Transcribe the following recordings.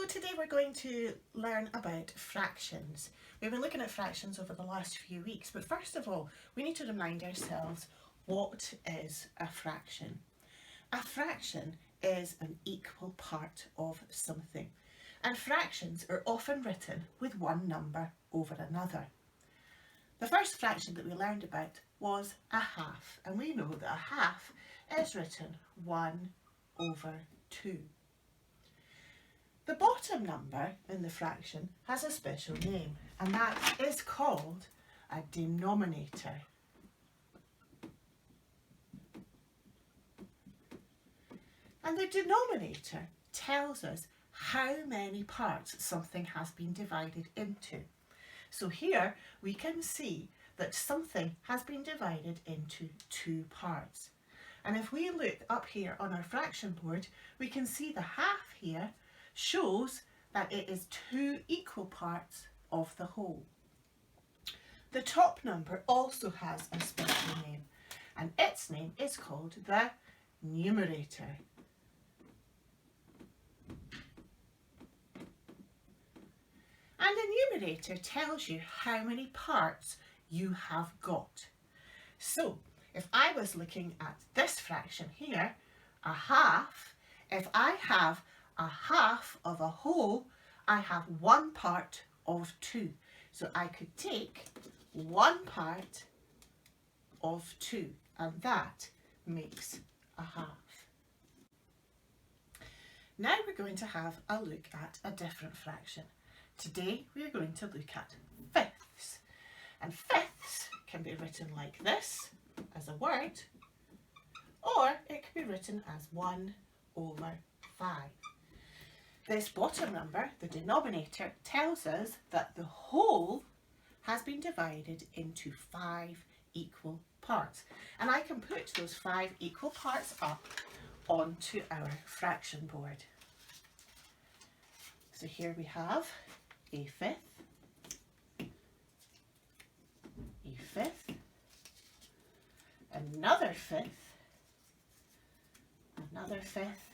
So today we're going to learn about fractions. We've been looking at fractions over the last few weeks, but first of all, we need to remind ourselves, what is a fraction? A fraction is an equal part of something, and fractions are often written with one number over another. The first fraction that we learned about was a half, and we know that a half is written 1/2. The bottom number in the fraction has a special name, and that is called a denominator. And the denominator tells us how many parts something has been divided into. So here we can see that something has been divided into 2 parts. And if we look up here on our fraction board, we can see the half here shows that it is 2 equal parts of the whole. The top number also has a special name, and its name is called the numerator. And the numerator tells you how many parts you have got. So if I was looking at this fraction here, a half, if I have a half of a whole, I have 1 part of 2. So I could take 1 part of 2, and that makes a half. Now we're going to have a look at a different fraction. Today we are going to look at fifths. And fifths can be written like this, as a word, or it can be written as 1/5. This bottom number, the denominator, tells us that the whole has been divided into 5 equal parts. And I can put those 5 equal parts up onto our fraction board. So here we have a fifth, another fifth, another fifth,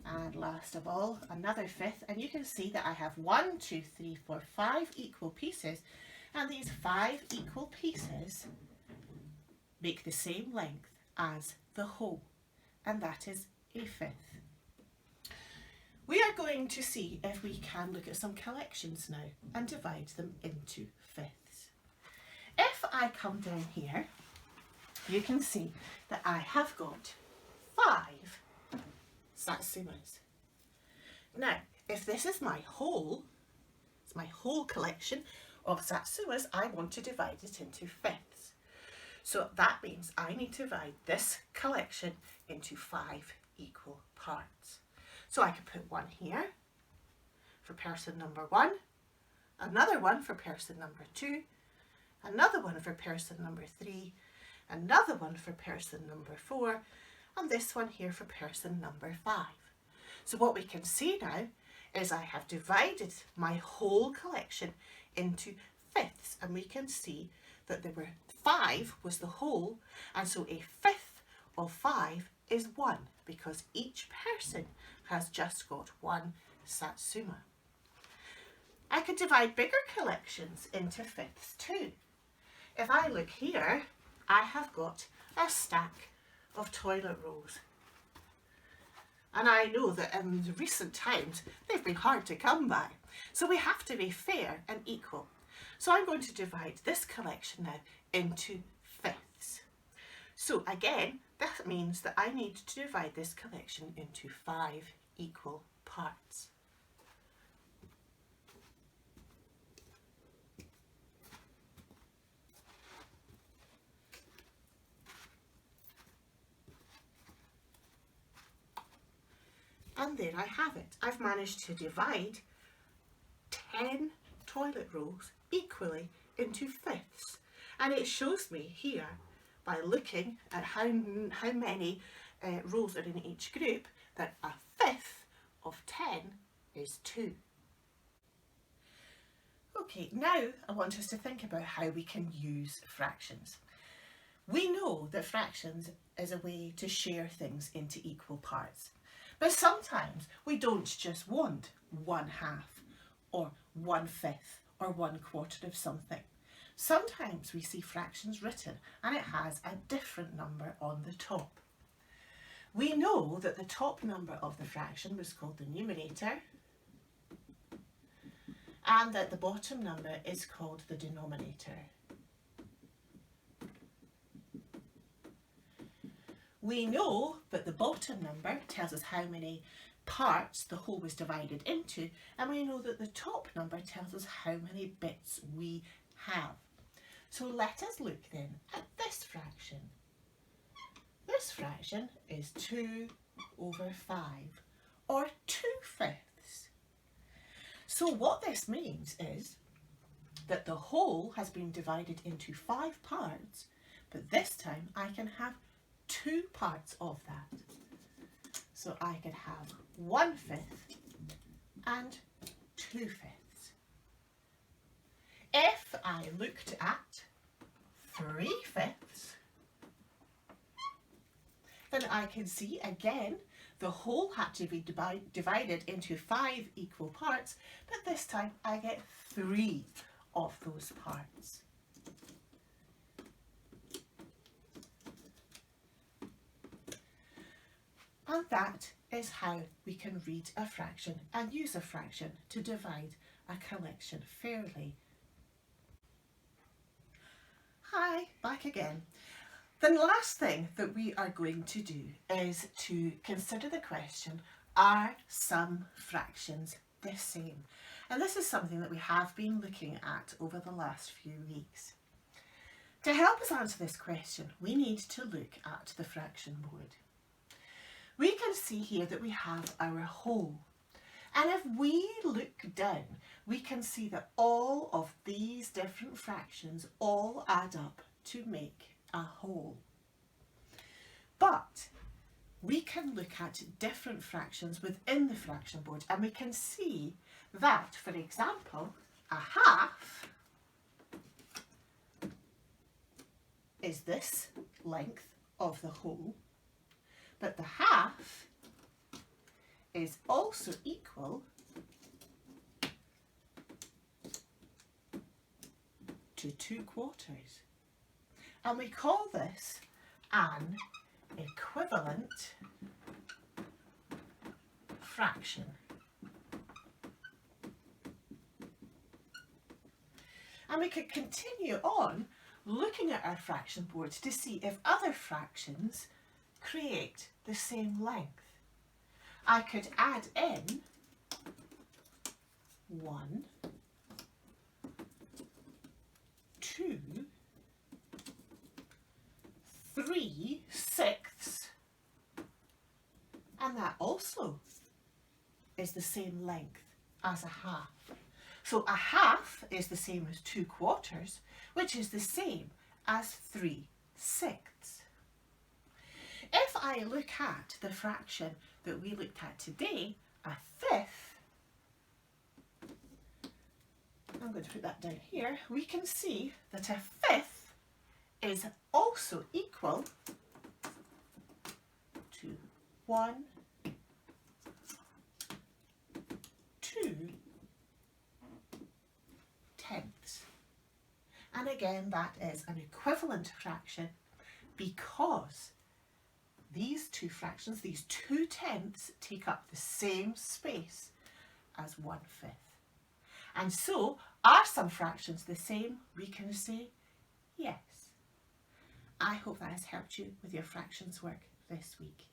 and last of all, another fifth. And you can see that I have 1, 2, 3, 4, 5 equal pieces, and these 5 equal pieces make the same length as the whole, and that is a fifth. We are going to see if we can look at some collections now and divide them into fifths. If I come down here, you can see that I have got 5 satsumas. Now, if this is my whole, it's my whole collection of satsumas, I want to divide it into fifths. So that means I need to divide this collection into 5 equal parts. So I could put 1 here for person number 1, another one for person number 2, another one for person number 3, another one for person number 4, and this one here for person number 5. So what we can see now is I have divided my whole collection into fifths, and we can see that there were 5 was the whole, and so a fifth of 5 is 1, because each person has just got 1 satsuma. I could divide bigger collections into fifths too. If I look here, I have got a stack of toilet rolls. And I know that in recent times they've been hard to come by. So we have to be fair and equal. So I'm going to divide this collection now into fifths. So again, that means that I need to divide this collection into 5 equal parts. And there I have it. I've managed to divide 10 toilet rolls equally into fifths. And it shows me here, by looking at how many rolls are in each group, that a fifth of 10 is 2. Okay, now I want us to think about how we can use fractions. We know that fractions is a way to share things into equal parts. But sometimes we don't just want 1/2 or 1/5 or 1/4 of something. Sometimes we see fractions written and it has a different number on the top. We know that the top number of the fraction was called the numerator and that the bottom number is called the denominator. We know that the bottom number tells us how many parts the whole was divided into, and we know that the top number tells us how many bits we have. So let us look then at this fraction. This fraction is 2/5, or 2/5. So what this means is that the whole has been divided into 5 parts, but this time I can have 2 parts of that. So I could have 1/5 and 2/5. If I looked at 3/5, then I can see again the whole had to be divided into 5 equal parts, but this time I get 3 of those parts. And that is how we can read a fraction and use a fraction to divide a collection fairly. Hi, back again. The last thing that we are going to do is to consider the question, are some fractions the same? And this is something that we have been looking at over the last few weeks. To help us answer this question, we need to look at the fraction board. We can see here that we have our whole. And if we look down, we can see that all of these different fractions all add up to make a whole. But we can look at different fractions within the fraction board, and we can see that, for example, 1/2 is this length of the whole, but the 1/2 is also equal to 2/4. And we call this an equivalent fraction. And we could continue on looking at our fraction board to see if other fractions create the same length. I could add in 1, 2, 3/6, and that also is the same length as 1/2. So 1/2 is the same as 2/4, which is the same as 3/6. If I look at the fraction that we looked at today, 1/5, I'm going to put that down here, we can see that 1/5 is also equal to 1, 2/10. And again, that is an equivalent fraction because these two fractions, these 2/10, take up the same space as 1/5. And so, are some fractions the same? We can say yes. I hope that has helped you with your fractions work this week.